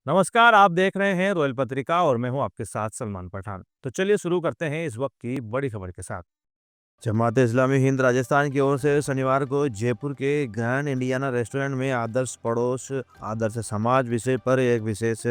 नमस्कार, आप देख रहे हैं रॉयल पत्रिका और मैं हूं आपके साथ सलमान पठान। तो चलिए शुरू करते हैं इस वक्त की बड़ी खबर के साथ। जमात इस्लामी हिंद राजस्थान की ओर से शनिवार को जयपुर के ग्रैंड इंडियाना रेस्टोरेंट में आदर्श पड़ोस आदर्श समाज विषय पर एक विशेष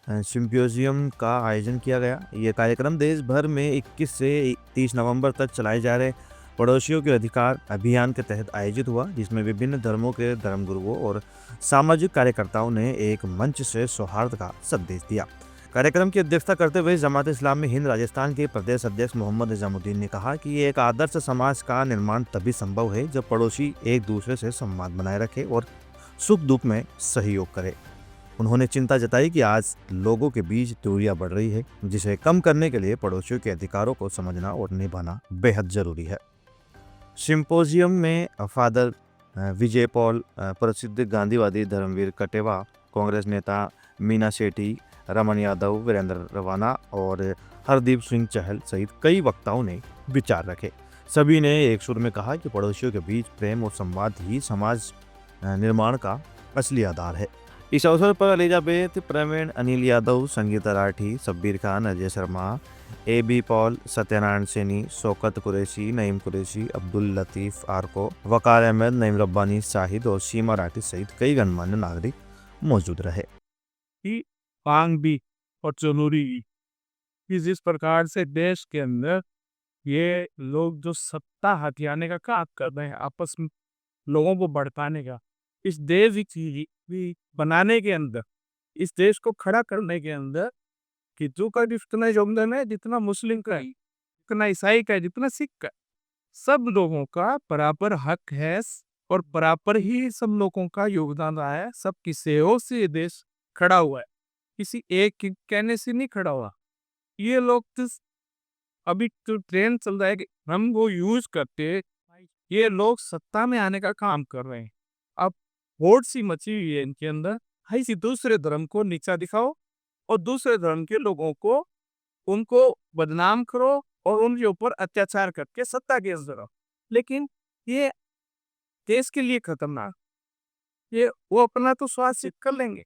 सिम्पोजियम का आयोजन किया गया। ये कार्यक्रम देश भर में 21 से 30 नवंबर तक चलाए जा रहे पड़ोसियों के अधिकार अभियान के तहत आयोजित हुआ, जिसमें विभिन्न धर्मों के धर्मगुरुओं और सामाजिक कार्यकर्ताओं ने एक मंच से सौहार्द का संदेश दिया। कार्यक्रम की अध्यक्षता करते हुए जमात इस्लामी हिंद राजस्थान के प्रदेश अध्यक्ष मोहम्मद निजामुद्दीन ने कहा कि एक आदर्श समाज का निर्माण तभी संभव है जब पड़ोसी एक दूसरे से संवाद बनाए रखे और सुख दुख में सहयोग करे। उन्होंने चिंता जताई कि आज लोगों के बीच दूरियां बढ़ रही है, जिसे कम करने के लिए पड़ोसियों के अधिकारों को समझना और निभाना बेहद जरूरी है। सिंपोजियम में फादर विजय पॉल, प्रसिद्ध गांधीवादी धर्मवीर कटेवा, कांग्रेस नेता मीना सेठी, रमन यादव, वीरेंद्र रवाना और हरदीप सिंह चहल सहित कई वक्ताओं ने विचार रखे। सभी ने एक सुर में कहा कि पड़ोसियों के बीच प्रेम और संवाद ही समाज निर्माण का असली आधार है। इस अवसर पर Elizabeth, Praveen, Anil Yadav, Sangeeta Rathi, Shabbir Khan, Ajay Sharma, AB Paul, Satyanarayan Saini, Shaukat Qureshi, Naeem Qureshi, Abdul Latif आरको, वकार अहमद, नईम रब्बानी, शाहिद और सीमा राठी सहित कई गणमान्य नागरिक मौजूद रहे। की मांग भी और जरूरी भी कि जिस प्रकार से देश के अंदर ये लोग जो सत्ता हथियाने का काम कर रहे हैं, आपस में लोगों को भड़काने का, इस देश की भी बनाने के अंदर, इस देश को खड़ा करने के अंदर हिंदू का जितना योगदान है, जितना मुस्लिम का है, जितना ईसाई का है, जितना सिख का है, सब लोगों का बराबर हक है और बराबर ही सब लोगों का योगदान रहा है। सबकी सहयोग से ये देश खड़ा हुआ है, किसी एक के कहने से नहीं खड़ा हुआ। ये लोग तो अभी जो ट्रेंड चल रहा है कि हम वो यूज करते, ये लोग सत्ता में आने का काम कर रहे हैं। अब वोट सी मची हुई है इनके अंदर, किसी दूसरे धर्म को नीचा दिखाओ और दूसरे धर्म के लोगों को उनको बदनाम करो और उनके ऊपर अत्याचार करके सत्ता के अंदर आओ। लेकिन ये देश के लिए खतरनाक, ये वो अपना तो स्वार्थ सिद्ध कर लेंगे,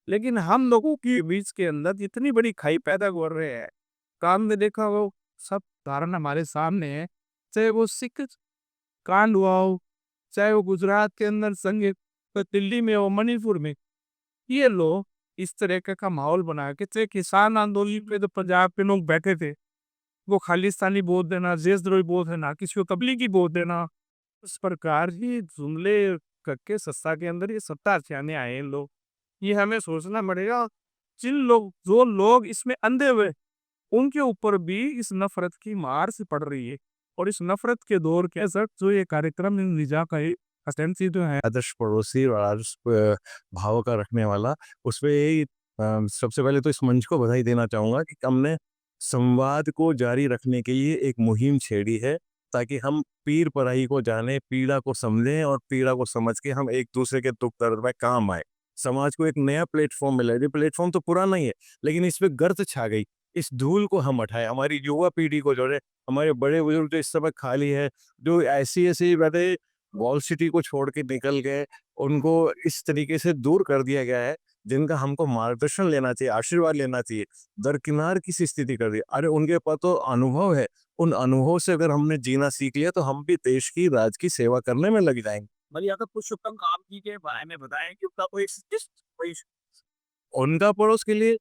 लेकिन हम लोगों के बीच के अंदर जितनी बड़ी खाई पैदा कर रहे हैं, काम में देखा वो सब उदाहरण हमारे सामने है। चाहे वो सिख कांड हुआ हो, चाहे वो गुजरात के अंदर संघ, दिल्ली में हो, मणिपुर में, ये लोग इस तरह का माहौल बना के, चाहे किसान आंदोलन पे तो पंजाब के लोग बैठे थे, वो खालिस्तानी बोल देना, देशद्रोही बोल देना, किसी को तबलीगी बोल देना, इस प्रकार ही जुमले करके सत्ता के अंदर ये सत्ता हथियाने आए हैं लोग। ये हमें सोचना पड़ेगा, जो लोग इसमें अंधे हुए, उनके ऊपर भी इस नफरत की मार से पड़ रही है। और इस नफरत के दौर के असर जो ये कार्यक्रम इन निजा का एसेंसी जो है, आदर्श पड़ोसी और आदर्श भाव का रखने वाला, उसमें यही सबसे पहले तो इस मंच को बधाई देना चाहूँगा कि हमने संवाद को जारी रखने के लिए एक मुहिम छेड़ी है, ताकि हम पीर पराई को जाने, पीड़ा को समझें और पीड़ा को समझ के हम एक-दूसरे के दुःख दर्द में काम आएँ। समाज को एक नया प्लेटफ़ॉर्म मिला है, ये प्लेटफ़ॉर्म तो पुराना ही है, लेकिन इस पे गर्त छा गई। इस धूल को हम हटाएँ, हमारी युवा पीढ़ी को जोड़ें, हमारे बड़े-बुजुर्ग जो इस समय खाली है, जो ऐसी-ऐसी बातें वॉल सिटी को छोड़ के निकल गए, उनको इस तरीके से दूर कर दिया गया है, जिनका हमको मार्गदर्शन लेना चाहिए, आशीर्वाद लेना चाहिए। दरकिनार किसी स्थिति कर दी। अरे उनके पास तो अनुभव है, उन अनुभव से अगर हमने जीना सीख लिया तो हम भी देश की, राज्य की सेवा करने में लग जाएँगे। भले अगर कुछ उत्तम काम की के बारे में बताएं कि उसका कोई उनका पड़ोस के लिए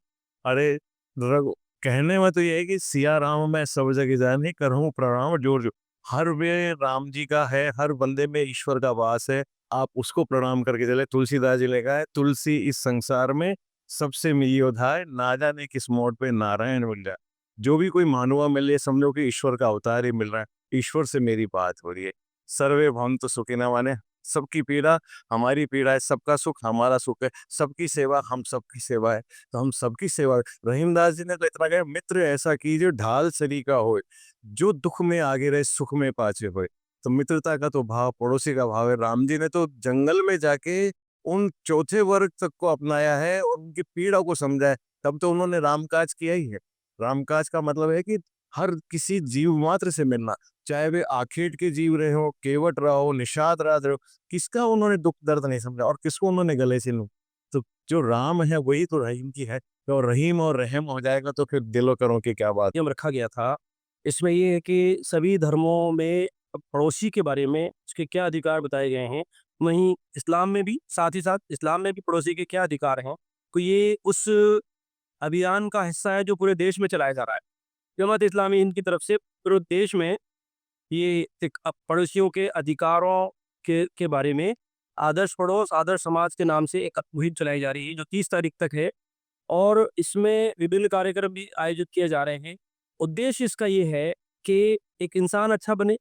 अरे रघु कहने में तो ये है कि सिया राम मैं सब जगह जानी करहूँ प्रणाम जोर जो। हर वे राम जी का है, हर बंदे में ईश्वर का वास है। आप उसको प्रणाम करके चले। तुलसीदास जी ने कहा है, तुलसी इस संसार में सबसे मिलियो धाय, ना जाने किस मोड़ पे नारायण मिल जाए। जो भी कोई मानवा मिले समझो कि ईश्वर का अवतार ही मिल रहा है। ईश्वर से मेरी बात हो रही है। सर्वे भवन्तु सुखिनः माने सबकी पीड़ा हमारी पीड़ा है, सबका सुख हमारा सुख है, सबकी सेवा हम सबकी सेवा है, तो हम सबकी सेवा। रहीमदास जी ने तो इतना कहा, मित्र ऐसा कीजिए ढाल सरी का होए, जो दुख में आगे रहे सुख में पाछे होए। तो मित्रता का तो भाव पड़ोसी का भाव है। राम जी ने तो जंगल में जाके उन चौथे वर्ग तक को अपनाया है और उनकी पीड़ा को समझा है, तब तो उन्होंने रामकाज किया ही है। रामकाज का मतलब है कि हर किसी जीव मात्र से मिलना, चाहे वे आखेट के जीव रहे हो, केवट रहा हो, निषाद रहा हो, किसका उन्होंने दुख दर्द नहीं समझा और किसको उन्होंने गले से लूं। तो जो राम है वही तो रहीम की है, तो रहीम और रहम हो जाएगा तो फिर दिलो करो की क्या बात। नियम रखा गया था। इसमें ये है कि सभी धर्मों में पड़ोसी के बारे में उसके क्या अधिकार बताए गए हैं, वहीं इस्लाम में भी साथ ही साथ इस्लाम में भी पड़ोसी के क्या अधिकार हैं। तो ये उस अभियान का हिस्सा है जो पूरे देश में चलाया जा रहा है। जमात इस्लामी हिंद की तरफ से पूरे देश में ये एक पड़ोसियों के अधिकारों के बारे में आदर्श पड़ोस, आदर्श समाज के नाम से एक मुहिम चलाई जा रही है जो 30 तारीख तक है और इसमें विभिन्न कार्यक्रम भी आयोजित किए जा रहे हैं। उद्देश्य इसका ये है कि एक इंसान अच्छा बने,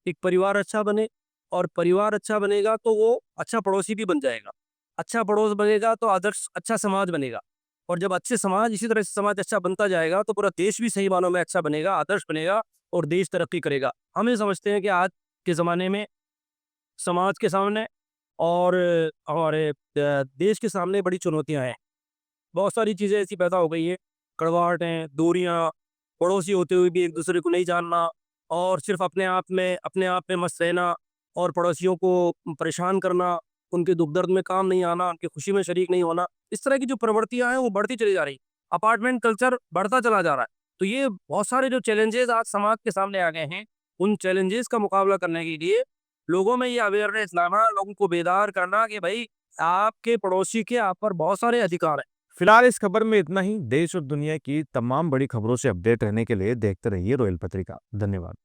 एक परिवार अच्छा बने और परिवार अच्छा बनेगा तो वो अच्छा पड़ोसी भी बन जाएगा। अच्छा पड़ोस बनेगा तो आदर्श अच्छा समाज बनेगा और जब अच्छे समाज इसी तरह से समाज अच्छा बनता जाएगा तो पूरा देश भी सही मानों में अच्छा बनेगा, आदर्श बनेगा और देश तरक्की करेगा। हम ये समझते हैं कि आज के ज़माने में समाज के सामने और हमारे देश के सामने बड़ी चुनौतियाँ हैं। बहुत सारी चीज़ें ऐसी पैदा हो गई हैं, कड़वाहटें, दूरियाँ, पड़ोसी होते हुए भी एक-दूसरे को नहीं जानना और सिर्फ़ अपने आप में मस्त रहना और पड़ोसियों को परेशान करना, उनके दुःख-दर्द में काम नहीं आना, उनकी खुशी में शरीक नहीं होना। इस तरह की जो प्रवृत्तियाँ हैं, वो बढ़ती चली जा रही। अपार्टमेंट कल्चर बढ़ता चला जा रहा है। तो ये बहुत सारे जो चैलेंजेज़ आज समाज के सामने आ गए हैं, उन चैलेंजेज़ का मुकाबला करने के लिए लोगों में ये अवेयरनेस लाना, लोगों को बेदार करना कि भई आपके पड़ोसी के आप पर बहुत सारे अधिकार हैं। फिलहाल इस खबर में इतना ही। देश और दुनिया की तमाम बड़ी खबरों से अपडेट रहने के लिए देखते रहिए रॉयल पत्रिका। धन्यवाद।